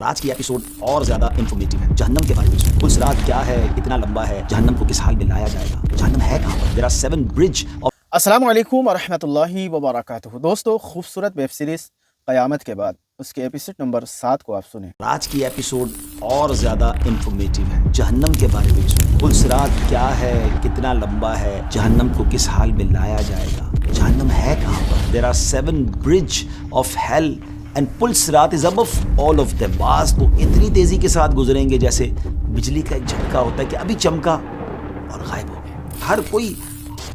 آج کی ایپیسوڈ اور زیادہ انفارمیٹیو ہے۔ جہنم کے بارے میں پل صراط کیا ہے، کتنا لمبا ہے، جہنم کو کس حال میں لایا جائے گا، جہنم ہے کہاں پر۔ There are 7 bridge of السلام علیکم ورحمۃ اللہ وبرکاتہ۔ دوستو، خوبصورت ویب سیریز قیامت کے بعد اس کے ایپیسوڈ نمبر 7 کو آپ سنیں۔ آج کی ایپیسوڈ اور زیادہ انفارمیٹیو ہے۔ جہنم کے بارے میں پل صراط کیا ہے، کتنا لمبا ہے، جہنم کو کس حال میں لایا جائے گا، جہنم ہے کہاں پر۔ There are 7 bridge of hell and پل صراط is above all of them۔ بعض تو اتنی تیزی کے ساتھ گزریں گے جیسے بجلی کا ایک جھٹکا ہوتا ہے کہ ابھی چمکا اور غائب ہو گیا۔ ہر کوئی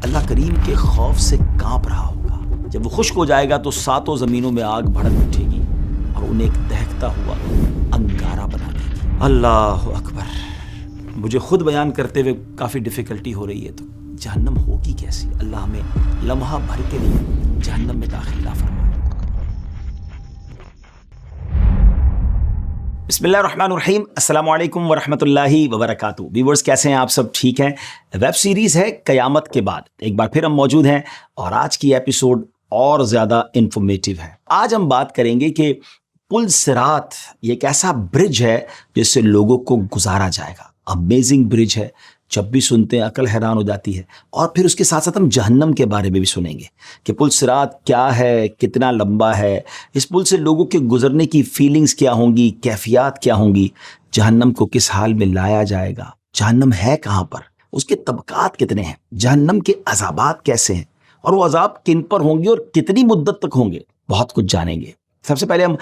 اللہ کریم کے خوف سے کانپ رہا ہوگا۔ جب وہ خشک ہو جائے گا تو 7 زمینوں میں آگ بھڑک اٹھے گی اور انہیں ایک دہکتا ہوا انگارہ بنا دے گی۔ اللہ اکبر۔ مجھے خود بیان کرتے ہوئے کافی ڈیفیکلٹی ہو رہی ہے، تو جہنم ہوگی کیسی؟ اللہ ہمیں لمحہ بھر کے لیے جہنم میں داخل نہ فرمائے۔ بسم اللہ الرحمن الرحیم۔ السلام علیکم ورحمۃ اللہ وبرکاتہ۔ ویورز کیسے ہیں آپ؟ سب ٹھیک ہیں؟ ویب سیریز ہے قیامت کے بعد، ایک بار پھر ہم موجود ہیں اور آج کی ایپیسوڈ اور زیادہ انفارمیٹیو ہے۔ آج ہم بات کریں گے کہ پل صراط یہ ایک ایسا برج ہے جس سے لوگوں کو گزارا جائے گا۔ امیزنگ برج ہے، جب بھی سنتے ہیں عقل حیران ہو جاتی ہے۔ اور پھر اس کے ساتھ ساتھ ہم جہنم کے بارے میں بھی سنیں گے کہ پل صراط کیا ہے، کتنا لمبا ہے، اس پل سے لوگوں کے گزرنے کی فیلنگز کیا ہوں گی، کیفیات کیا ہوں گی، جہنم کو کس حال میں لایا جائے گا، جہنم ہے کہاں پر، اس کے طبقات کتنے ہیں، جہنم کے عذابات کیسے ہیں، اور وہ عذاب کن پر ہوں گے اور کتنی مدت تک ہوں گے، بہت کچھ جانیں گے۔ سب سے پہلے ہم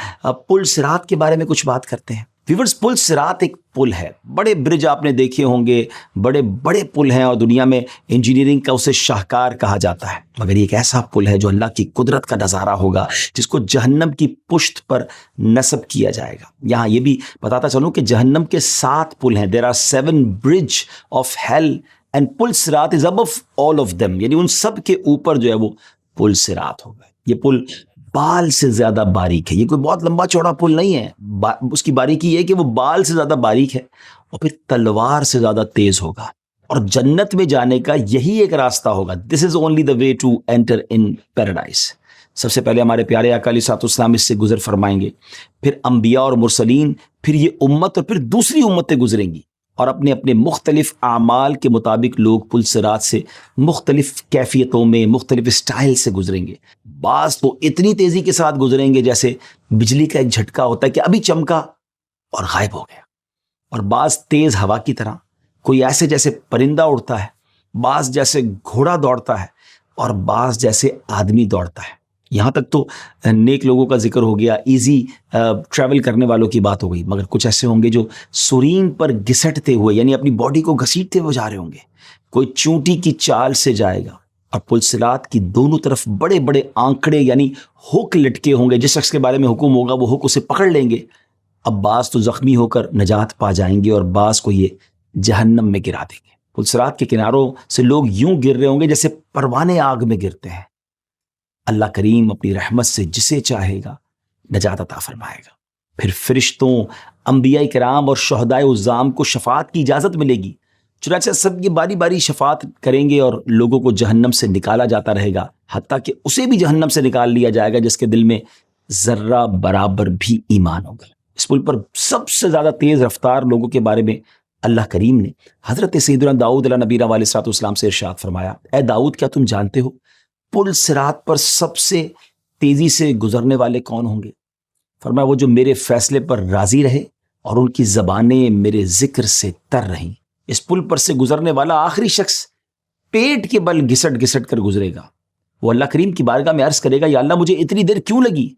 پل صراط کے بارے میں کچھ بات کرتے ہیں۔ ویورز، پل صراط ایک پل ہے۔ بڑے برج آپ نے دیکھے ہوں گے، بڑے بڑے پل ہیں اور دنیا میں انجینئرنگ کا اسے شاہکار کہا جاتا ہے، مگر یہ ایک ایسا پل ہے جو اللہ کی قدرت کا نظارہ ہوگا، جس کو جہنم کی پشت پر نصب کیا جائے گا۔ یہاں یہ بھی بتاتا چلوں کہ جہنم کے 7 پل ہیں۔ There are 7 bridge of hell and پل صراط is above all of them، یعنی ان سب کے اوپر جو ہے وہ پل صراط ہوگا۔ یہ پل بال سے زیادہ باریک ہے، یہ کوئی بہت لمبا چوڑا پل نہیں ہے، اس کی باریکی یہ ہے کہ وہ بال سے زیادہ باریک ہے اور پھر تلوار سے زیادہ تیز ہوگا، اور جنت میں جانے کا یہی ایک راستہ ہوگا۔ This is only the way to enter in paradise۔ سب سے پہلے ہمارے پیارے آقا علیہ الصلوۃ والسلام اس سے گزر فرمائیں گے، پھر انبیاء اور مرسلین، پھر یہ امت اور پھر دوسری امتیں گزریں گی، اور اپنے اپنے مختلف اعمال کے مطابق لوگ پل صراط سے مختلف کیفیتوں میں مختلف اسٹائل سے گزریں گے۔ بعض تو اتنی تیزی کے ساتھ گزریں گے جیسے بجلی کا ایک جھٹکا ہوتا ہے کہ ابھی چمکا اور غائب ہو گیا، اور بعض تیز ہوا کی طرح، کوئی ایسے جیسے پرندہ اڑتا ہے، بعض جیسے گھوڑا دوڑتا ہے، اور بعض جیسے آدمی دوڑتا ہے۔ یہاں تک تو نیک لوگوں کا ذکر ہو گیا، ایزی ٹریول کرنے والوں کی بات ہو گئی، مگر کچھ ایسے ہوں گے جو سورین پر گھسٹتے ہوئے، یعنی اپنی باڈی کو گھسیٹتے ہوئے جا رہے ہوں گے۔ کوئی چونٹی کی چال سے جائے گا، اور پل صراط کی دونوں طرف بڑے بڑے آنکڑے یعنی ہک لٹکے ہوں گے۔ جس شخص کے بارے میں حکم ہوگا وہ ہک اسے پکڑ لیں گے۔ اب بعض تو زخمی ہو کر نجات پا جائیں گے اور بعض کو یہ جہنم میں گرا دیں گے۔ پل صراط کے کناروں سے لوگ یوں گر رہے ہوں گے جیسے پروانے آگ میں گرتے ہیں۔ اللہ کریم اپنی رحمت سے جسے چاہے گا نجات عطا فرمائے گا۔ پھر فرشتوں، انبیاء کرام اور شہدائے عظام کو شفاعت کی اجازت ملے گی، چنانچہ سب یہ باری باری شفاعت کریں گے اور لوگوں کو جہنم سے نکالا جاتا رہے گا، حتیٰ کہ اسے بھی جہنم سے نکال لیا جائے گا جس کے دل میں ذرہ برابر بھی ایمان ہوگا۔ اس پل پر سب سے زیادہ تیز رفتار لوگوں کے بارے میں اللہ کریم نے حضرت سیدنا داؤد علیہ نبی علیہ الصلوۃ والسلام سے ارشاد فرمایا، اے داؤد، کیا تم جانتے ہو پل صراط پر سب سے تیزی سے گزرنے والے کون ہوں گے؟ فرمایا، وہ جو میرے فیصلے پر راضی رہے اور ان کی زبانیں میرے ذکر سے تر رہیں۔ اس پل پر سے گزرنے والا آخری شخص پیٹ کے بل گھسٹ گھسٹ کر گزرے گا۔ وہ اللہ کریم کی بارگاہ میں عرض کرے گا، یا اللہ مجھے اتنی دیر کیوں لگی؟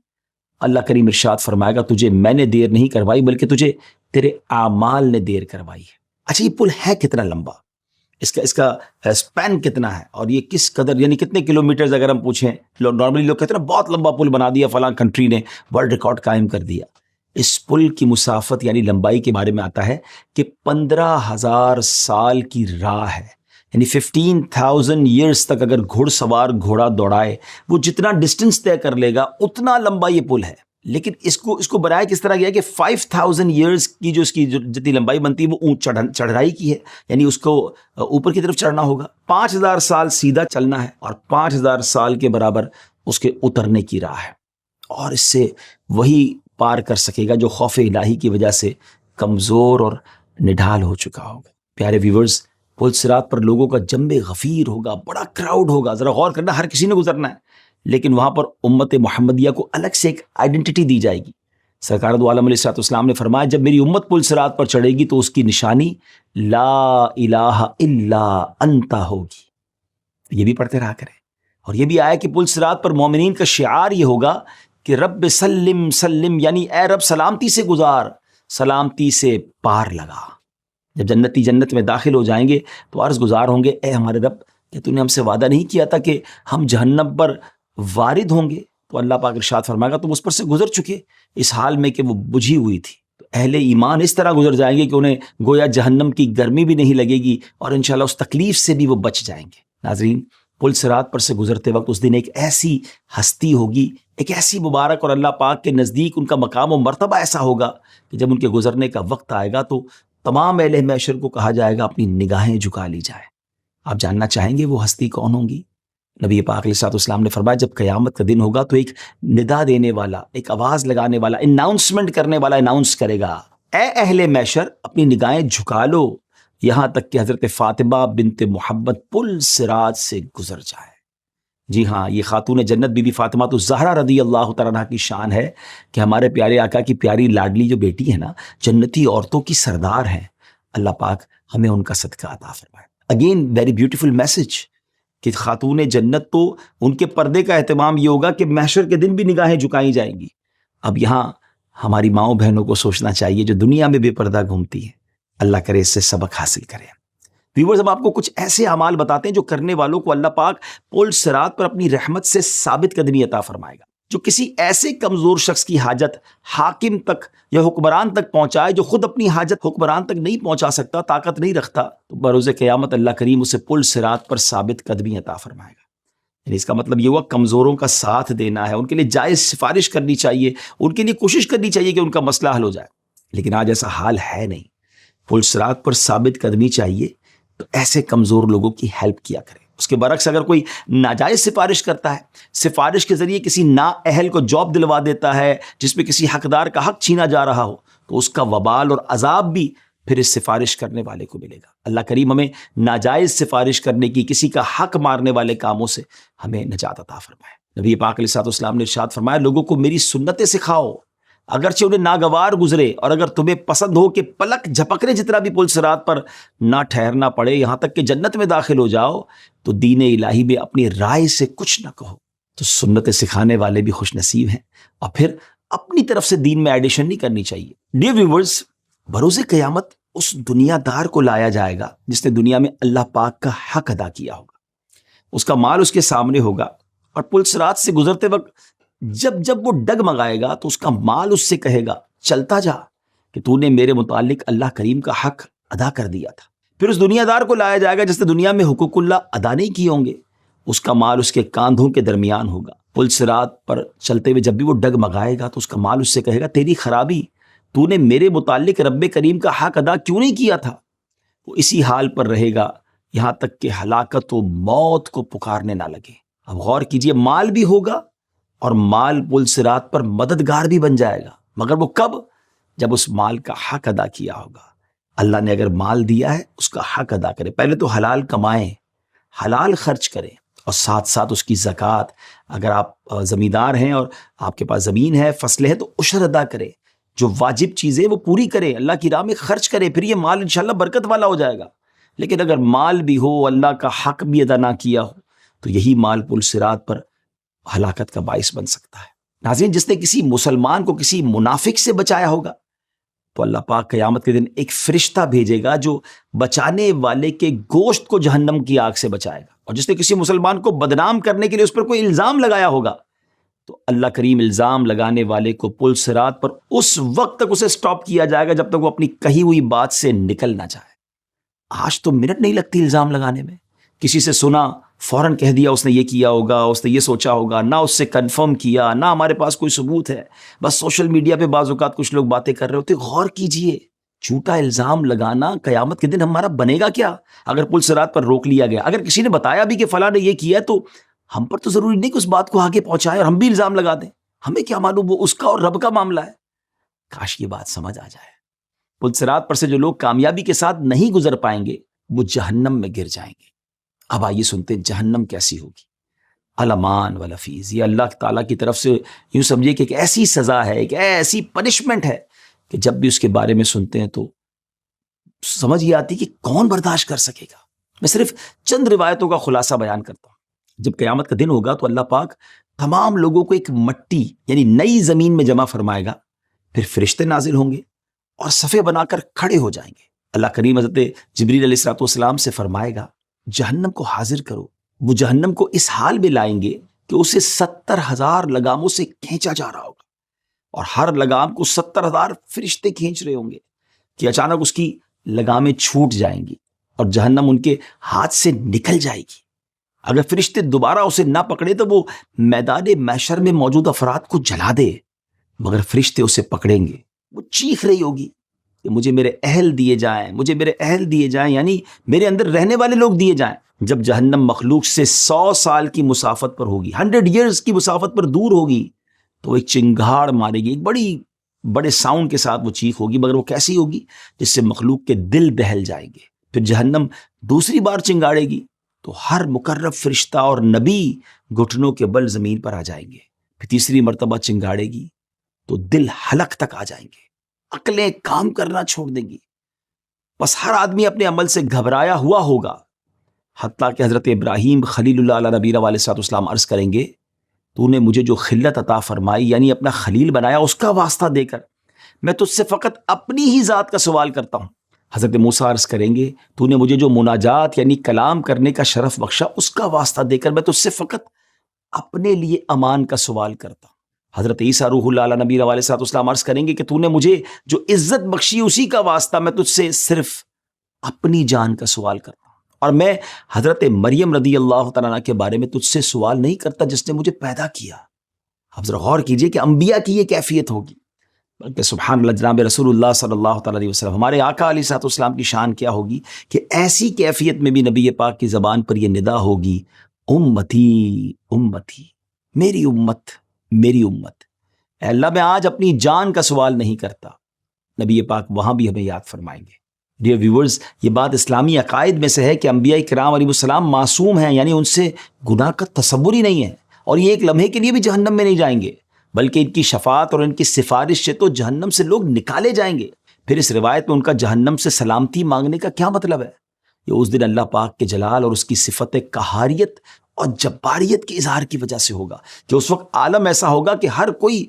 اللہ کریم ارشاد فرمائے گا، تجھے میں نے دیر نہیں کروائی بلکہ تجھے تیرے اعمال نے دیر کروائی ہے۔ اچھا، یہ پل ہے کتنا لمبا، اس کا اسپین کتنا ہے، اور یہ کس قدر یعنی کتنے کلومیٹرز اگر ہم پوچھیں، نارملی لوگ کہتے ہیں بہت لمبا پل بنا دیا، فلاں کنٹری نے ورلڈ ریکارڈ قائم کر دیا۔ اس پل کی مسافت یعنی لمبائی کے بارے میں آتا ہے کہ 15,000 سال کی راہ ہے، یعنی 15,000 ایئرز تک اگر گھڑ سوار گھوڑا دوڑائے، وہ جتنا ڈسٹنس طے کر لے گا اتنا لمبا یہ پل ہے۔ لیکن اس کو بنایا کس طرح گیا کہ 5,000 ایئرز کی جو اس کی جتنی لمبائی بنتی ہے وہ چڑھائی کی ہے، یعنی اس کو اوپر کی طرف چڑھنا ہوگا۔ 5,000 سال سیدھا چلنا ہے اور 5,000 سال کے برابر اس کے اترنے کی راہ ہے، اور اس سے وہی پار کر سکے گا جو خوف الہی کی وجہ سے کمزور اور نڈھال ہو چکا ہوگا۔ پیارے ویورز، پل صراط پر لوگوں کا جنب غفیر ہوگا، بڑا کراؤڈ ہوگا۔ ذرا غور کرنا، ہر کسی نے گزرنا ہے، لیکن وہاں پر امت محمدیہ کو الگ سے ایک آئیڈینٹی دی جائے گی۔ سرکار دو عالم علیہ السلام نے فرمایا جب میری امت پل صراط پر چڑھے گی تو اس کی نشانی لا الہ الا انت ہوگی۔ یہ بھی پڑھتے رہا کریں۔ اور یہ بھی آیا کہ پل صراط پر مومنین کا شعار یہ ہوگا کہ رب سلم سلم، یعنی اے رب سلامتی سے گزار، سلامتی سے پار لگا۔ جب جنتی جنت میں داخل ہو جائیں گے تو عرض گزار ہوں گے، اے ہمارے رب، کہ تو نے ہم سے وعدہ نہیں کیا تھا کہ ہم جہنم پر وارد ہوں گے؟ تو اللہ پاک ارشاد فرمائے گا تم اس پر سے گزر چکے، اس حال میں کہ وہ بجھی ہوئی تھی۔ تو اہل ایمان اس طرح گزر جائیں گے کہ انہیں گویا جہنم کی گرمی بھی نہیں لگے گی، اور انشاءاللہ اس تکلیف سے بھی وہ بچ جائیں گے۔ ناظرین، پل صراط پر سے گزرتے وقت اس دن ایک ایسی ہستی ہوگی، ایک ایسی مبارک، اور اللہ پاک کے نزدیک ان کا مقام و مرتبہ ایسا ہوگا کہ جب ان کے گزرنے کا وقت آئے گا تو تمام اہل محشر کو کہا جائے گا اپنی نگاہیں جھکا لی جائے۔ آپ جاننا چاہیں گے وہ ہستی کون ہوں گی؟ نبی پاک علیہ السلام نے فرمایا جب قیامت کا دن ہوگا تو ایک ندا دینے والا، ایک آواز لگانے والا، اناؤنسمنٹ کرنے والا اناؤنس کرے گا، اے اہل محشر اپنی نگاہیں جھکا لو یہاں تک کہ حضرت فاطمہ بنت محمد پل صراط سے گزر جائے۔ جی ہاں، یہ خاتون جنت بی بی فاطمہ تو زہرا رضی اللہ تعالیٰ عنہا کی شان ہے کہ ہمارے پیارے آقا کی پیاری لاڈلی جو بیٹی ہے نا، جنتی عورتوں کی سردار ہیں۔ اللہ پاک ہمیں ان کا صدقہ عطا فرمائے۔ اگین ویری بیوٹیفل میسج کہ خاتون جنت تو ان کے پردے کا اہتمام یہ ہوگا کہ محشر کے دن بھی نگاہیں جھکائی جائیں گی۔ اب یہاں ہماری ماؤں بہنوں کو سوچنا چاہیے جو دنیا میں بے پردہ گھومتی ہیں، اللہ کرے اس سے سبق حاصل کریں۔ ویورز، ہم آپ کو کچھ ایسے اعمال بتاتے ہیں جو کرنے والوں کو اللہ پاک پل صراط پر اپنی رحمت سے ثابت قدمی عطا فرمائے گا، جو کسی ایسے کمزور شخص کی حاجت حاکم تک یا حکمران تک پہنچائے جو خود اپنی حاجت حکمران تک نہیں پہنچا سکتا، طاقت نہیں رکھتا، تو بروز قیامت اللہ کریم اسے پل صراط پر ثابت قدمی عطا فرمائے گا۔ یعنی اس کا مطلب یہ ہوا کمزوروں کا ساتھ دینا ہے، ان کے لیے جائز سفارش کرنی چاہیے، ان کے لیے کوشش کرنی چاہیے کہ ان کا مسئلہ حل ہو جائے۔ لیکن آج ایسا حال ہے نہیں۔ پل صراط پر ثابت قدمی چاہیے تو ایسے کمزور لوگوں کی ہیلپ کیا کریں۔ اس کے برعکس اگر کوئی ناجائز سفارش کرتا ہے، سفارش کے ذریعے کسی نااہل کو جاب دلوا دیتا ہے جس میں کسی حقدار کا حق چھینا جا رہا ہو، تو اس کا وبال اور عذاب بھی پھر اس سفارش کرنے والے کو ملے گا۔ اللہ کریم ہمیں ناجائز سفارش کرنے کی، کسی کا حق مارنے والے کاموں سے ہمیں نجات عطا فرمائے۔ نبی پاک علیہ السلام نے ارشاد فرمایا لوگوں کو میری سنتیں سکھاؤ، اگرچہ انہیں ناگوار گزرے، اور اگر تمہیں پسند ہو کہ پلک جھپکنے جتنا بھی پل صراط پر نہ ٹھہرنا پڑے، یہاں تک کہ جنت میں داخل ہو جاؤ، تو دین الہی میں اپنی رائے سے کچھ نہ کہو۔ تو سنتیں سکھانے والے بھی خوش نصیب ہیں، اور پھر اپنی طرف سے دین میں ایڈیشن نہیں کرنی چاہیے۔ ڈیئر ویورز، بروز قیامت اس دنیا دار کو لایا جائے گا جس نے دنیا میں اللہ پاک کا حق ادا کیا ہوگا، اس کا مال اس کے سامنے ہوگا، اور پل صراط سے گزرتے وقت جب وہ ڈگمگائے گا تو اس کا مال اس سے کہے گا چلتا جا کہ تو نے میرے متعلق اللہ کریم کا حق ادا کر دیا تھا۔ پھر اس دنیا دار کو لایا جائے گا جس نے دنیا میں حقوق اللہ ادا نہیں کیے ہوں گے، اس کا مال اس کے کاندھوں کے درمیان ہوگا۔ پل صراط پر چلتے ہوئے جب بھی وہ ڈگمگائے گا تو اس کا مال اس سے کہے گا تیری خرابی، تو نے میرے متعلق رب کریم کا حق ادا کیوں نہیں کیا تھا؟ وہ اسی حال پر رہے گا یہاں تک کہ ہلاکت و موت کو پکارنے نہ لگے۔ اب غور کیجئے، مال بھی ہوگا اور مال پل صراط پر مددگار بھی بن جائے گا، مگر وہ کب؟ جب اس مال کا حق ادا کیا ہوگا۔ اللہ نے اگر مال دیا ہے اس کا حق ادا کرے، پہلے تو حلال کمائیں، حلال خرچ کریں، اور ساتھ ساتھ اس کی زکوٰۃ، اگر آپ زمیندار ہیں اور آپ کے پاس زمین ہے، فصلیں ہیں، تو عشر ادا کریں، جو واجب چیزیں وہ پوری کریں، اللہ کی راہ میں خرچ کریں، پھر یہ مال انشاءاللہ برکت والا ہو جائے گا۔ لیکن اگر مال بھی ہو، اللہ کا حق بھی ادا نہ کیا ہو، تو یہی مال پل صراط پر ہلاکت کا باعث بن سکتا ہے۔ ناظرین، جس نے کسی مسلمان کو کسی منافق سے بچایا ہوگا تو اللہ پاک قیامت کے دن ایک فرشتہ بھیجے گا جو بچانے والے کے گوشت کو جہنم کی آگ سے بچائے گا، اور جس نے کسی مسلمان کو بدنام کرنے کے لیے اس پر کوئی الزام لگایا ہوگا تو اللہ کریم الزام لگانے والے کو پل صراط پر اس وقت تک اسے سٹاپ کیا جائے گا جب تک وہ اپنی کہی ہوئی بات سے نکل نہ جائے۔ آج تو منٹ نہیں لگتی الزام لگانے میں، کسی سے سنا فوراً کہہ دیا اس نے یہ کیا ہوگا، اس نے یہ سوچا ہوگا، نہ اس سے کنفرم کیا، نہ ہمارے پاس کوئی ثبوت ہے، بس سوشل میڈیا پہ بعض اوقات کچھ لوگ باتیں کر رہے ہوتے۔ غور کیجئے، جھوٹا الزام لگانا قیامت کے دن ہمارا بنے گا کیا اگر پل صراط پر روک لیا گیا؟ اگر کسی نے بتایا بھی کہ فلاں نے یہ کیا ہے تو ہم پر تو ضروری نہیں کہ اس بات کو آگے پہنچائے اور ہم بھی الزام لگا دیں، ہمیں کیا معلوم وہ اس کا اور رب کا معاملہ ہے۔ کاش یہ بات سمجھ آ جائے. پل صراط پر سے جو لوگ کامیابی کے ساتھ نہیں گزر پائیں گے وہ جہنم میں گر جائیں گے. اب آئیے سنتے ہیں جہنم کیسی ہوگی. الامان والفیز، یہ اللہ تعالیٰ کی طرف سے یوں سمجھیے کہ ایک ایسی سزا ہے، ایک ایسی پنشمنٹ ہے کہ جب بھی اس کے بارے میں سنتے ہیں تو سمجھ یہ آتی کہ کون برداشت کر سکے گا. میں صرف چند روایتوں کا خلاصہ بیان کرتا ہوں. جب قیامت کا دن ہوگا تو اللہ پاک تمام لوگوں کو ایک مٹی یعنی نئی زمین میں جمع فرمائے گا، پھر فرشتے نازل ہوں گے اور صفے بنا کر کھڑے ہو جائیں گے. اللہ کریم حضرت جبریل علیہ السلام سے فرمائے گا جہنم کو حاضر کرو. وہ جہنم کو اس حال میں لائیں گے کہ اسے 70,000 لگاموں سے کھینچا جا رہا ہوگا اور ہر لگام کو 70,000 فرشتے کھینچ رہے ہوں گے کہ اچانک اس کی لگامیں چھوٹ جائیں گی اور جہنم ان کے ہاتھ سے نکل جائے گی. اگر فرشتے دوبارہ اسے نہ پکڑے تو وہ میدان محشر میں موجود افراد کو جلا دے، مگر فرشتے اسے پکڑیں گے. وہ چیخ رہی ہوگی کہ مجھے میرے اہل دیے جائیں، مجھے میرے اہل دیے جائیں، یعنی میرے اندر رہنے والے لوگ دیے جائیں. جب جہنم مخلوق سے 100 سال کی مسافت پر ہوگی، 100 ایئرز کی مسافت پر دور ہوگی، تو وہ ایک چنگھاڑ مارے گی، ایک بڑے ساؤنڈ کے ساتھ وہ چیخ ہوگی، مگر وہ کیسی ہوگی جس سے مخلوق کے دل دہل جائیں گے. پھر جہنم دوسری بار چنگاڑے گی تو ہر مقرب فرشتہ اور نبی گھٹنوں کے بل زمین پر آ جائیں گے. پھر تیسری مرتبہ چنگاڑے گی تو دل حلق تک آ جائیں گے، عقلیں کام کرنا چھوڑ دیں گی. بس ہر آدمی اپنے عمل سے گھبرایا ہوا ہوگا، حتیٰ کہ حضرت ابراہیم خلیل اللہ علیہ نبی علیہ السلام عرض کریں گے تو نے مجھے جو خلت عطا فرمائی یعنی اپنا خلیل بنایا، اس کا واسطہ دے کر میں تجھ سے فقط اپنی ہی ذات کا سوال کرتا ہوں. حضرت موسیٰ عرض کریں گے تو نے مجھے جو مناجات یعنی کلام کرنے کا شرف بخشا، اس کا واسطہ دے کر میں تجھ سے فقط اپنے لیے امان کا سوال کرتا ہوں. حضرت عیسیٰ روح اللہ علیہ نبی علیہ السلام عرض کریں گے کہ تو نے مجھے جو عزت بخشی، اسی کا واسطہ میں تجھ سے صرف اپنی جان کا سوال کرتا ہوں. اور میں حضرت مریم رضی اللہ تعالیٰ عنہ کے بارے میں تجھ سے سوال نہیں کرتا جس نے مجھے پیدا کیا. اب ذرا غور کیجئے کہ انبیاء کی یہ کیفیت ہوگی. بلکہ سبحان اللہ، جناب رسول اللہ صلی اللہ تعالیٰ علیہ وسلم ہمارے آقا علیہ الصلوۃ والسلام کی شان کیا ہوگی کہ ایسی کیفیت میں بھی نبی پاک کی زبان پر یہ ندا ہوگی، امتی امتی، میری امت میری امت. اے اللہ، میں آج اپنی جان کا سوال نہیں کرتا. نبی پاک وہاں بھی ہمیں یاد فرمائیں گے. ڈیئر ویورز، یہ بات اسلامی عقائد میں سے ہے کہ انبیاء کرام علیہ السلام معصوم ہیں، یعنی ان سے گناہ کا تصور ہی نہیں ہے، اور یہ ایک لمحے کے لیے بھی جہنم میں نہیں جائیں گے، بلکہ ان کی شفاعت اور ان کی سفارش سے تو جہنم سے لوگ نکالے جائیں گے. پھر اس روایت میں ان کا جہنم سے سلامتی مانگنے کا کیا مطلب ہے؟ یہ اس دن اللہ پاک کے جلال اور اس کی صفت قہاریت اور جباریت کے اظہار کی وجہ سے ہوگا کہ اس وقت عالم ایسا ہوگا کہ ہر کوئی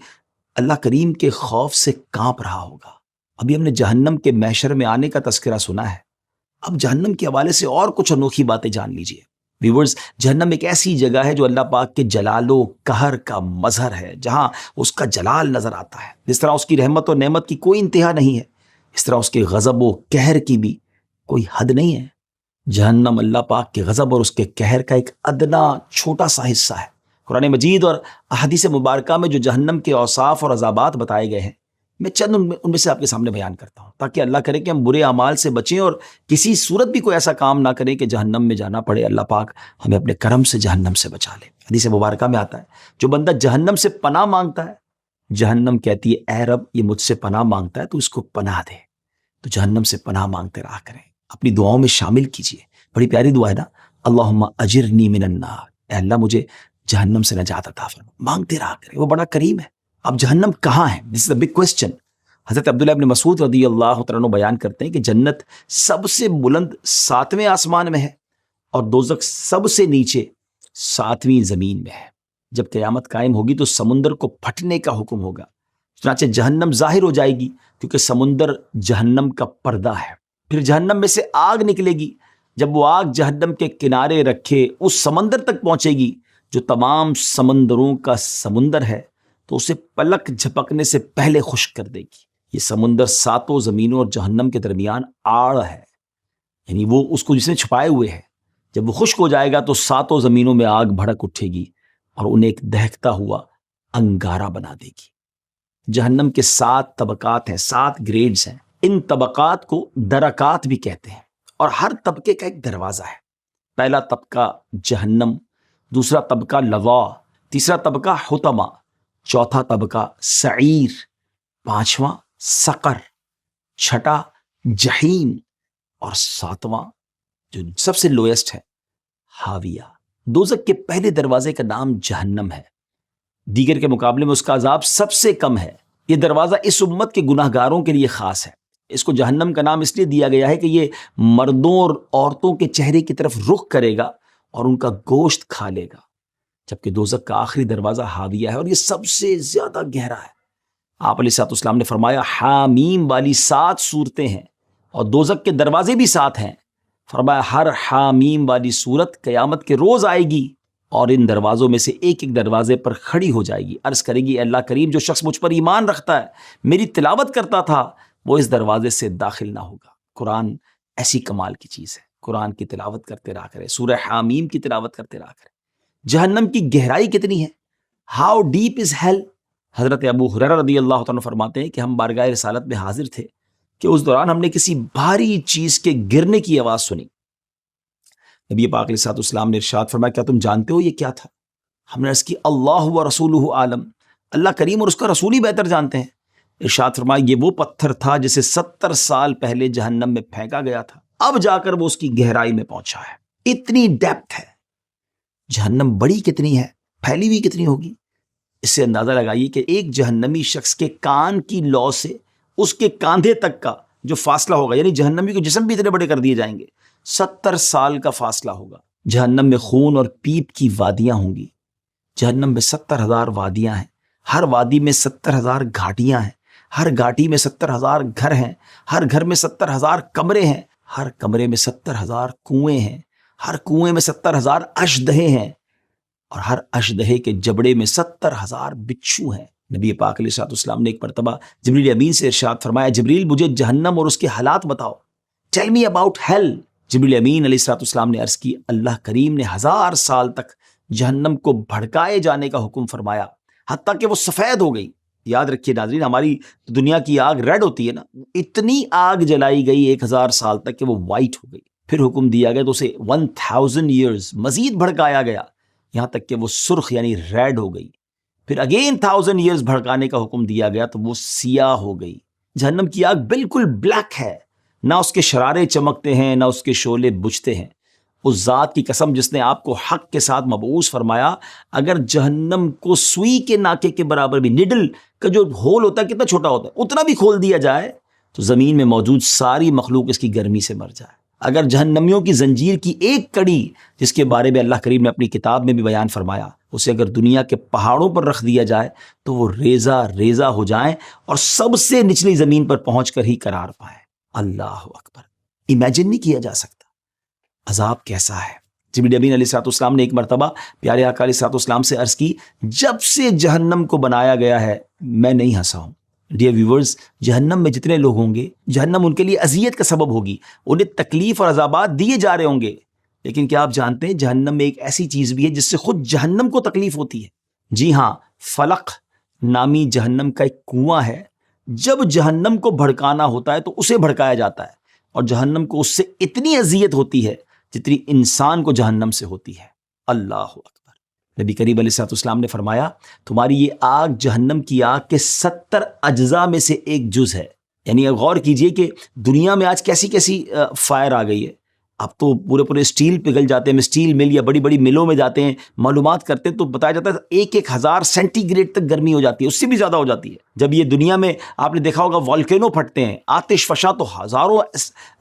اللہ کریم کے خوف سے کانپ رہا ہوگا. ابھی ہم نے جہنم کے محشر میں آنے کا تذکرہ سنا ہے، اب جہنم کے حوالے سے اور کچھ انوکھی باتیں جان لیجئے. ویورز، جہنم ایک ایسی جگہ ہے جو اللہ پاک کے جلال و قہر کا مظہر ہے، جہاں اس کا جلال نظر آتا ہے. جس طرح اس کی رحمت و نعمت کی کوئی انتہا نہیں ہے، اس طرح اس کے غضب و قہر کی بھی کوئی حد نہیں ہے. جہنم اللہ پاک کے غضب اور اس کے قہر کا ایک ادنا چھوٹا سا حصہ ہے. قرآن مجید اور احادیث مبارکہ میں جو جہنم کے اوصاف اور عذابات بتائے گئے ہیں، میں چند ان میں سے آپ کے سامنے بیان کرتا ہوں، تاکہ اللہ کرے کہ ہم برے اعمال سے بچیں اور کسی صورت بھی کوئی ایسا کام نہ کریں کہ جہنم میں جانا پڑے. اللہ پاک ہمیں اپنے کرم سے جہنم سے بچا لے. حدیث مبارکہ میں آتا ہے جو بندہ جہنم سے پناہ مانگتا ہے، جہنم کہتی ہے اے رب، یہ مجھ سے پناہ مانگتا ہے تو اس کو پناہ دے. تو جہنم سے پناہ مانگتے رہا کریں، اپنی دعاؤں میں شامل کیجیے. بڑی پیاری دعا ہے نا، اللہم اجرنی من النار، اے اللہ مجھے جہنم سے نجات عطا فرما. مانگتے رہا کریں، وہ بڑا کریم ہے. اب جہنم کہاں ہے؟ دس از اے بگ کوسچن. حضرت عبداللہ ابن مسعود رضی اللہ عنہ بیان کرتے ہیں کہ جنت سب سے بلند 7ویں آسمان میں ہے اور دوزخ سب سے نیچے 7ویں زمین میں ہے. جب قیامت قائم ہوگی تو سمندر کو پھٹنے کا حکم ہوگا، چنانچہ جہنم ظاہر ہو جائے گی کیونکہ سمندر جہنم کا پردہ ہے. پھر جہنم میں سے آگ نکلے گی. جب وہ آگ جہنم کے کنارے رکھے اس سمندر تک پہنچے گی جو تمام سمندروں کا سمندر ہے، تو اسے پلک جھپکنے سے پہلے خشک کر دے گی. یہ سمندر 7 زمینوں اور جہنم کے درمیان آڑ ہے، یعنی وہ اس کو جس نے چھپائے ہوئے ہے. جب وہ خشک ہو جائے گا تو 7 زمینوں میں آگ بھڑک اٹھے گی اور انہیں ایک دہکتا ہوا انگارہ بنا دے گی. جہنم کے 7 طبقات ہیں، 7 گریڈز ہیں. ان طبقات کو درکات بھی کہتے ہیں اور ہر طبقے کا ایک دروازہ ہے. پہلا طبقہ جہنم، دوسرا طبقہ لظا، تیسرا طبقہ حطمہ، چوتھا طبقہ سعیر، 5واں سقر چھٹا جہیم، اور ساتواں جو سب سے لوئسٹ ہے ہاویہ۔ دوزخ کے پہلے دروازے کا نام جہنم ہے، دیگر کے مقابلے میں اس کا عذاب سب سے کم ہے۔ یہ دروازہ اس امت کے گناہ گاروں کے لیے خاص ہے۔ اس کو جہنم کا نام اس لیے دیا گیا ہے کہ یہ مردوں اور عورتوں کے چہرے کی طرف رخ کرے گا اور ان کا گوشت کھا لے گا، جبکہ دوزخ کا آخری دروازہ ہاویہ ہے اور یہ سب سے زیادہ گہرا ہے۔ آپ علیہ الصلوۃ والسلام نے فرمایا حامیم والی 7 صورتیں ہیں اور دوزخ کے دروازے بھی 7 ہیں۔ فرمایا ہر حامیم والی صورت قیامت کے روز آئے گی اور ان دروازوں میں سے ایک ایک دروازے پر کھڑی ہو جائے گی، عرض کرے گی اے اللہ کریم، جو شخص مجھ پر ایمان رکھتا ہے، میری تلاوت کرتا تھا، وہ اس دروازے سے داخل نہ ہوگا۔ قرآن ایسی کمال کی چیز ہے، قرآن کی تلاوت کرتے رہا کرے، سورہ حامیم کی تلاوت کرتے رہا کرے۔ جہنم کی گہرائی کتنی ہے؟ How deep is hell? حضرت ابو ہریرہ رضی اللہ عنہ فرماتے ہیں کہ ہم بارگاہ رسالت میں حاضر تھے کہ اس دوران ہم نے کسی بھاری چیز کے گرنے کی آواز سنی۔ نبی پاک علیہ الصلوۃ والسلام نے ارشاد فرمایا کیا تم جانتے ہو یہ کیا تھا؟ ہم نے عرض کی اللہ و رسولہ عالم، اللہ کریم اور اس کا رسول ہی بہتر جانتے ہیں۔ ارشاد فرمایا یہ وہ پتھر تھا جسے 70 سال پہلے جہنم میں پھینکا گیا تھا، اب جا کر وہ اس کی گہرائی میں پہنچا ہے۔ اتنی ڈیپتھ ہے۔ جہنم بڑی کتنی ہے، پھیلی ہوئی کتنی ہوگی؟ اس سے اندازہ لگائیے کہ ایک جہنمی شخص کے کان کی لو سے اس کے کاندھے تک کا جو فاصلہ ہوگا، یعنی جہنمی کے جسم بھی اتنے بڑے کر دیے جائیں گے، 70 سال کا فاصلہ ہوگا۔ جہنم میں خون اور پیپ کی وادیاں ہوں گی۔ جہنم میں 70,000 وادیاں ہیں، ہر وادی میں 70,000 گھاٹیاں ہیں، ہر گھاٹی میں 70,000 گھر ہیں، ہر گھر میں 70,000 کمرے ہیں، ہر کمرے میں 70,000 کنویں ہیں، ہر کنویں میں 70,000 اشدہے ہیں، اور ہر اشدہے کے جبڑے میں 70,000 بچھو ہیں۔ نبی پاک علیہ الصلوۃ والسلام نے ایک مرتبہ جبریل امین سے ارشاد فرمایا جبریل مجھے جہنم اور اس کے حالات بتاؤ، ٹیل می اباؤٹ ہیل۔ جبریل امین علیہ الصلوۃ والسلام نے عرض کی اللہ کریم نے 1000 سال تک جہنم کو بھڑکائے جانے کا حکم فرمایا حتیٰ کہ وہ سفید ہو گئی۔ یاد رکھیے ناظرین، ہماری دنیا کی آگ ریڈ ہوتی ہے نا، اتنی آگ جلائی گئی 1000 سال تک کہ وہ وائٹ ہو گئی۔ پھر حکم دیا گیا تو اسے 1000 ایئرز مزید بھڑکایا گیا یہاں تک کہ وہ سرخ یعنی ریڈ ہو گئی۔ پھر اگین 1000 ایئرز بھڑکانے کا حکم دیا گیا تو وہ سیاہ ہو گئی۔ جہنم کی آگ بالکل بلیک ہے، نہ اس کے شرارے چمکتے ہیں نہ اس کے شعلے بجھتے ہیں۔ اس ذات کی قسم جس نے آپ کو حق کے ساتھ مبعوث فرمایا، اگر جہنم کو سوئی کے ناکے کے برابر بھی، نڈل کا جو ہول ہوتا ہے کتنا چھوٹا ہوتا ہے، اتنا بھی کھول دیا جائے تو زمین میں موجود ساری مخلوق اس کی گرمی سے مر جائے۔ اگر جہنمیوں کی زنجیر کی ایک کڑی، جس کے بارے میں اللہ کریم نے اپنی کتاب میں بھی بیان فرمایا، اسے اگر دنیا کے پہاڑوں پر رکھ دیا جائے تو وہ ریزہ ریزہ ہو جائیں اور سب سے نچلی زمین پر پہنچ کر ہی قرار پائیں۔ اللہ اکبر، امیجن نہیں کیا جا سکتا عذاب کیسا ہے۔ جبریل امین علیہ الصلوۃ والسلام نے ایک مرتبہ پیارے آقا علیہ الصلوۃ والسلام سے عرض کی جب سے جہنم کو بنایا گیا ہے میں نہیں ہنسا ہوں۔ ڈیئر ویورز، جہنم میں جتنے لوگ ہوں گے جہنم ان کے لیے اذیت کا سبب ہوگی، انہیں تکلیف اور عذابات دیے جا رہے ہوں گے، لیکن کیا آپ جانتے ہیں جہنم میں ایک ایسی چیز بھی ہے جس سے خود جہنم کو تکلیف ہوتی ہے؟ جی ہاں، فلق نامی جہنم کا ایک کنواں ہے، جب جہنم کو بھڑکانا ہوتا ہے تو اسے بھڑکایا جاتا ہے، اور جہنم کو اس سے اتنی اذیت ہوتی ہے جتنی انسان کو جہنم سے ہوتی ہے۔ اللہ اکبر۔ نبی کریم علیہ الصلوۃ والسلام نے فرمایا تمہاری یہ آگ جہنم کی آگ کے 70 اجزاء میں سے ایک جز ہے۔ یعنی غور کیجئے کہ دنیا میں آج کیسی کیسی فائر آ گئی ہے۔ اب تو پورے اسٹیل پگھل جاتے ہیں، اسٹیل مل یا بڑی بڑی ملوں میں جاتے ہیں، معلومات کرتے ہیں تو بتایا جاتا ہے 1000 سینٹی گریڈ تک گرمی ہو جاتی ہے، اس سے بھی زیادہ ہو جاتی ہے۔ جب یہ دنیا میں آپ نے دیکھا ہوگا والکینو پھٹتے ہیں، آتش فشاں، تو ہزاروں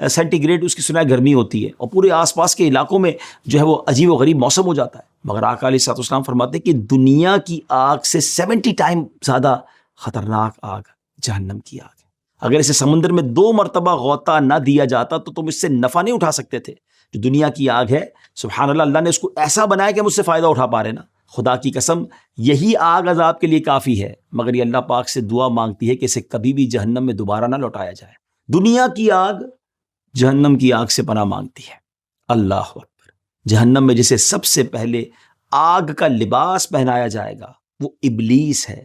سینٹی گریڈ اس کی سنا گرمی ہوتی ہے، اور پورے آس پاس کے علاقوں میں جو ہے وہ عجیب و غریب موسم ہو جاتا ہے۔ مگر آقا علیہ الصلوۃ والسلام فرماتے ہیں کہ دنیا کی آگ سے 70 ٹائم زیادہ خطرناک آگ جہنم کی آگ ہے۔ اگر اسے سمندر میں 2 مرتبہ غوطہ نہ دیا جاتا تو تم اس سے نفع نہیں اٹھا سکتے تھے۔ جو دنیا کی آگ ہے، سبحان اللہ، اللہ نے اس کو ایسا بنایا کہ ہم اس سے فائدہ اٹھا پا رہے نا۔ خدا کی قسم یہی آگ عذاب کے لیے کافی ہے، مگر یہ اللہ پاک سے دعا مانگتی ہے کہ اسے کبھی بھی جہنم میں دوبارہ نہ لوٹایا جائے۔ دنیا کی آگ جہنم کی آگ سے پناہ مانگتی ہے۔ اللہ اکبر۔ جہنم میں جسے سب سے پہلے آگ کا لباس پہنایا جائے گا وہ ابلیس ہے۔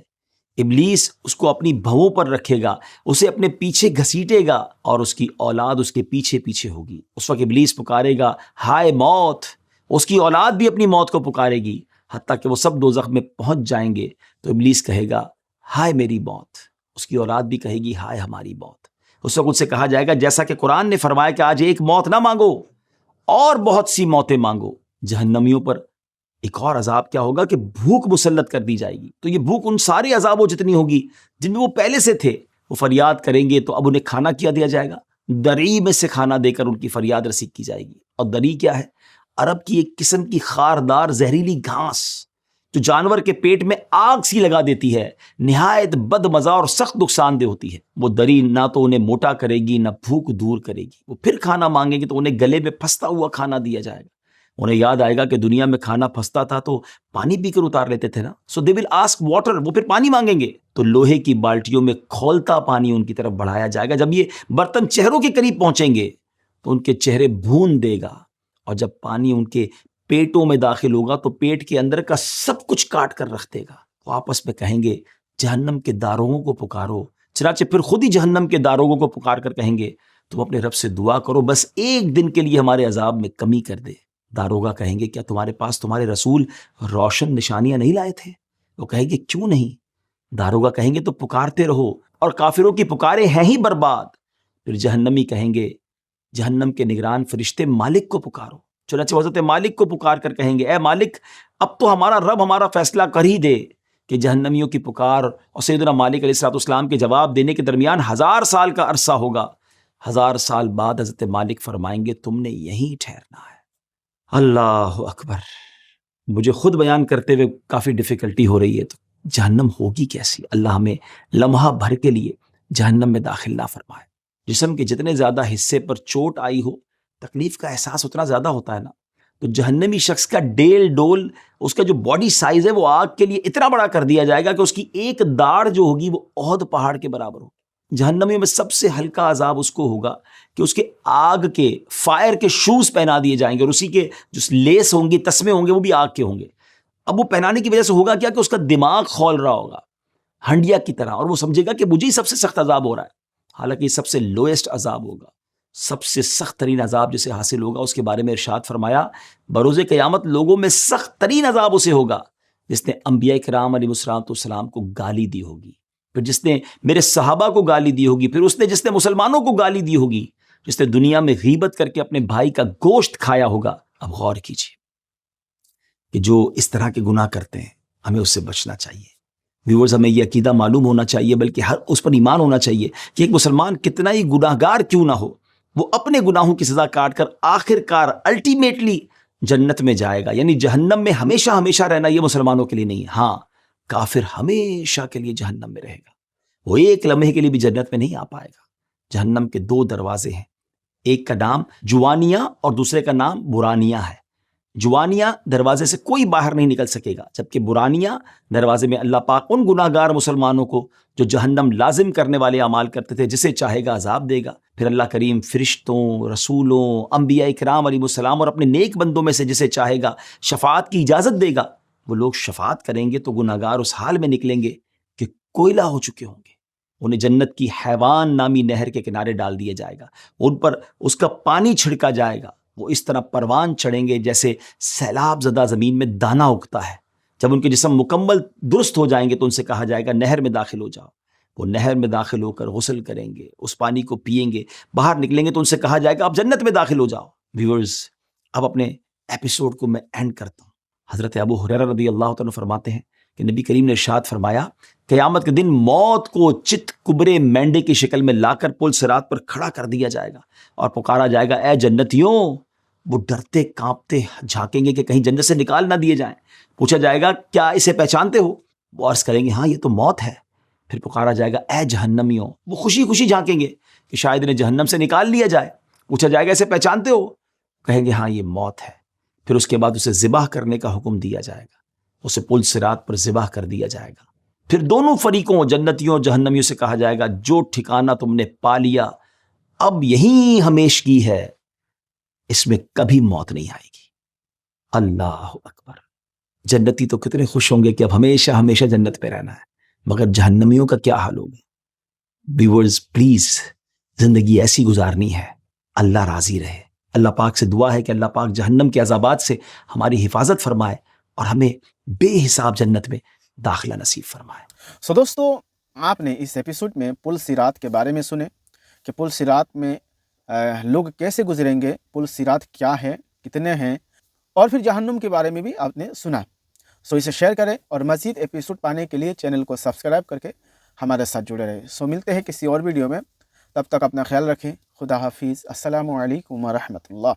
ابلیس اس کو اپنی بھووں پر رکھے گا، اسے اپنے پیچھے گھسیٹے گا، اور اس کی اولاد اس کے پیچھے پیچھے ہوگی۔ اس وقت ابلیس پکارے گا ہائے موت، اس کی اولاد بھی اپنی موت کو پکارے گی، حتیٰ کہ وہ سب دوزخ میں پہنچ جائیں گے تو ابلیس کہے گا ہائے میری موت، اس کی اولاد بھی کہے گی ہائے ہماری موت. اس وقت سے کہا جائے گا جیسا کہ قرآن نے فرمایا کہ آج ایک موت نہ مانگو اور بہت سی موتیں مانگو. جہنمیوں پر ایک اور عذاب کیا ہوگا کہ بھوک مسلط کر دی جائے گی. تو یہ بھوک ان سارے عذابوں جتنی ہوگی جن میں وہ پہلے سے تھے. وہ فریاد کریں گے تو اب انہیں کھانا کیا دیا جائے گا؟ دری میں سے کھانا دے کر ان کی فریاد رسی کی جائے گی. اور دری کیا ہے؟ عرب کی ایک قسم کی خاردار زہریلی گھاس جو جانور کے پیٹ میں آگ سی لگا دیتی ہے، نہایت بد مزہ اور سخت نقصان دہ ہوتی ہے. وہ دری نہ تو انہیں موٹا کرے گی نہ بھوک دور کرے گی. وہ پھر کھانا مانگیں گے تو انہیں گلے میں پھنستا ہوا کھانا دیا جائے گا. انہیں یاد آئے گا کہ دنیا میں کھانا پھنستا تھا تو پانی پی کر اتار لیتے تھے نا. سو دے ول آسک واٹر. وہ پھر پانی مانگیں گے تو لوہے کی بالٹیوں میں کھولتا پانی ان کی طرف بڑھایا جائے گا. جب یہ برتن چہروں کے قریب پہنچیں گے تو ان کے چہرے بھون دے گا. اور جب پانی ان کے پیٹوں میں داخل ہوگا تو پیٹ کے اندر کا سب کچھ کاٹ کر رکھ دے گا. وہ آپس میں کہیں گے جہنم کے داروغوں کو پکارو. چنانچہ پھر خود ہی جہنم کے داروغوں کو پکار کر کہیں گے تم اپنے رب سے دعا کرو بس ایک دن کے لیے ہمارے عذاب میں کمی کر دے. داروغہ کہیں گے کیا تمہارے پاس تمہارے رسول روشن نشانیاں نہیں لائے تھے؟ وہ کہیں گے کیوں نہیں؟ داروغہ کہیں گے تو پکارتے رہو اور کافروں کی پکارے ہیں ہی برباد. پھر جہنمی کہیں گے جہنم کے نگران فرشتے مالک کو پکارو. چنانچہ حضرت مالک کو پکار کر کہیں گے اے مالک اب تو ہمارا رب ہمارا فیصلہ کر ہی دے. کہ جہنمیوں کی پکار اور سیدنا مالک علیہ السلام کے جواب دینے کے درمیان 1000 سال کا عرصہ ہوگا. 1000 سال بعد حضرت مالک فرمائیں گے تم نے یہیں ٹھہرنا ہے. اللہ اکبر. مجھے خود بیان کرتے ہوئے کافی ڈیفیکلٹی ہو رہی ہے تو جہنم ہوگی کیسی؟ اللہ ہمیں لمحہ بھر کے لیے جہنم میں داخل نہ فرمائے. جسم کے جتنے زیادہ حصے پر چوٹ آئی ہو تکلیف کا احساس اتنا زیادہ ہوتا ہے نا. تو جہنمی شخص کا ڈیل ڈول اس کا جو باڈی سائز ہے وہ آگ کے لیے اتنا بڑا کر دیا جائے گا کہ اس کی ایک داڑھ جو ہوگی وہ احد پہاڑ کے برابر ہوگی. جہنمیوں میں سب سے ہلکا عذاب اس کو ہوگا کہ اس کے آگ کے فائر کے شوز پہنا دیے جائیں گے اور اسی کے جو لیس ہوں گے تسمے ہوں گے وہ بھی آگ کے ہوں گے. اب وہ پہنانے کی وجہ سے ہوگا کیا کہ اس کا دماغ کھول رہا ہوگا ہنڈیا کی طرح اور وہ سمجھے گا کہ مجھے ہی سب سے سخت عذاب ہو رہا ہے. حالانکہ یہ سب سے لوئسٹ عذاب ہوگا. سب سے سخت ترین عذاب جسے حاصل ہوگا اس کے بارے میں ارشاد فرمایا بروز قیامت لوگوں میں سخت ترین عذاب اسے ہوگا جس نے انبیاء کرام علیہ السلام کو گالی دی ہوگی، پھر جس نے میرے صحابہ کو گالی دی ہوگی، پھر جس نے مسلمانوں کو گالی دی ہوگی، جس نے دنیا میں غیبت کر کے اپنے بھائی کا گوشت کھایا ہوگا. اب غور کیجیے کہ جو اس طرح کے گناہ کرتے ہیں ہمیں اس سے بچنا چاہیے. ویورز ہمیں یہ عقیدہ معلوم ہونا چاہیے بلکہ ہر اس پر ایمان ہونا چاہیے کہ ایک مسلمان کتنا ہی گناہ گار کیوں نہ ہو وہ اپنے گناہوں کی سزا کاٹ کر آخر کار الٹیمیٹلی جنت میں جائے گا. یعنی جہنم میں ہمیشہ ہمیشہ رہنا یہ مسلمانوں کے لیے نہیں ہے. ہاں کافر ہمیشہ کے لیے جہنم میں رہے گا. وہ ایک لمحے کے لیے بھی جنت میں نہیں آ پائے گا. جہنم کے 2 دروازے ہیں، ایک کا نام جوانیہ اور دوسرے کا نام برانیہ ہے. جوانیہ دروازے سے کوئی باہر نہیں نکل سکے گا، جبکہ برانیہ دروازے میں اللہ پاک ان گناہ گار مسلمانوں کو جو جہنم لازم کرنے والے اعمال کرتے تھے جسے چاہے گا عذاب دے گا. پھر اللہ کریم فرشتوں، رسولوں، انبیاء کرام علیہ السلام اور اپنے نیک بندوں میں سے جسے چاہے گا شفاعت کی اجازت دے گا. وہ لوگ شفاعت کریں گے تو گناہ گار اس حال میں نکلیں گے کہ کوئلہ ہو چکے ہوں گے. انہیں جنت کی حیوان نامی نہر کے کنارے ڈال دیا جائے گا، ان پر اس کا پانی چھڑکا جائے گا. وہ اس طرح پروان چڑھیں گے جیسے سیلاب زدہ زمین میں دانہ اگتا ہے. جب ان کے جسم مکمل درست ہو جائیں گے تو ان سے کہا جائے گا نہر میں داخل ہو جاؤ. وہ نہر میں داخل ہو کر غسل کریں گے، اس پانی کو پئیں گے، باہر نکلیں گے تو ان سے کہا جائے گا اب جنت میں داخل ہو جاؤ. ویورز اب اپنے ایپیسوڈ کو میں اینڈ کرتا ہوں. حضرت ابو ہریرہ رضی اللہ تعالیٰ فرماتے ہیں کہ نبی کریم نے ارشاد فرمایا قیامت کے دن موت کو چت کبرے مینڈے کی شکل میں لا کر پل صراط پر کھڑا کر دیا جائے گا اور پکارا جائے گا اے جنتیوں. وہ ڈرتے کانپتے جھانکیں گے کہ کہیں جنت سے نکال نہ دیے جائیں. پوچھا جائے گا کیا اسے پہچانتے ہو؟ وہ عرض کریں گے ہاں یہ تو موت ہے. پھر پکارا جائے گا اے جہنمیوں. وہ خوشی خوشی جھانکیں گے کہ شاید انہیں جہنم سے نکال لیا جائے. پوچھا جائے گا اسے پہچانتے ہو؟ کہیں گے ہاں یہ موت ہے. پھر اس کے بعد اسے ذبح کرنے کا حکم دیا جائے گا، اسے پل صراط پر ذبح کر دیا جائے گا. پھر دونوں فریقوں جنتیوں اور جہنمیوں سے کہا جائے گا جو ٹھکانہ تم نے پا لیا اب یہی ہمیشگی ہے، اس میں کبھی موت نہیں آئے گی. اللہ اکبر. جنتی تو کتنے خوش ہوں گے کہ اب ہمیشہ ہمیشہ جنت پہ رہنا ہے، مگر جہنمیوں کا کیا حال ہوگا؟ ویورز پلیز زندگی ایسی گزارنی ہے اللہ راضی رہے. اللہ پاک سے دعا ہے کہ اللہ پاک جہنم کے عذابات سے ہماری حفاظت فرمائے اور ہمیں بے حساب جنت میں داخلہ نصیب فرمائے. دوستو آپ نے اس ایپیسوڈ میں پل صراط کے بارے میں سنے کہ پل صراط میں لوگ کیسے گزریں گے، پل صراط کیا ہے، کتنے ہیں، اور پھر جہنم کے بارے میں بھی آپ نے سنا۔ سو اسے شیئر کریں اور مزید ایپیسوڈ پانے کے لیے چینل کو سبسکرائب کر کے ہمارے ساتھ جڑے رہے۔ سو ملتے ہیں کسی اور ویڈیو میں، تب تک اپنا خیال رکھیں۔ خدا حافظ۔ السلام علیکم ورحمۃ اللہ۔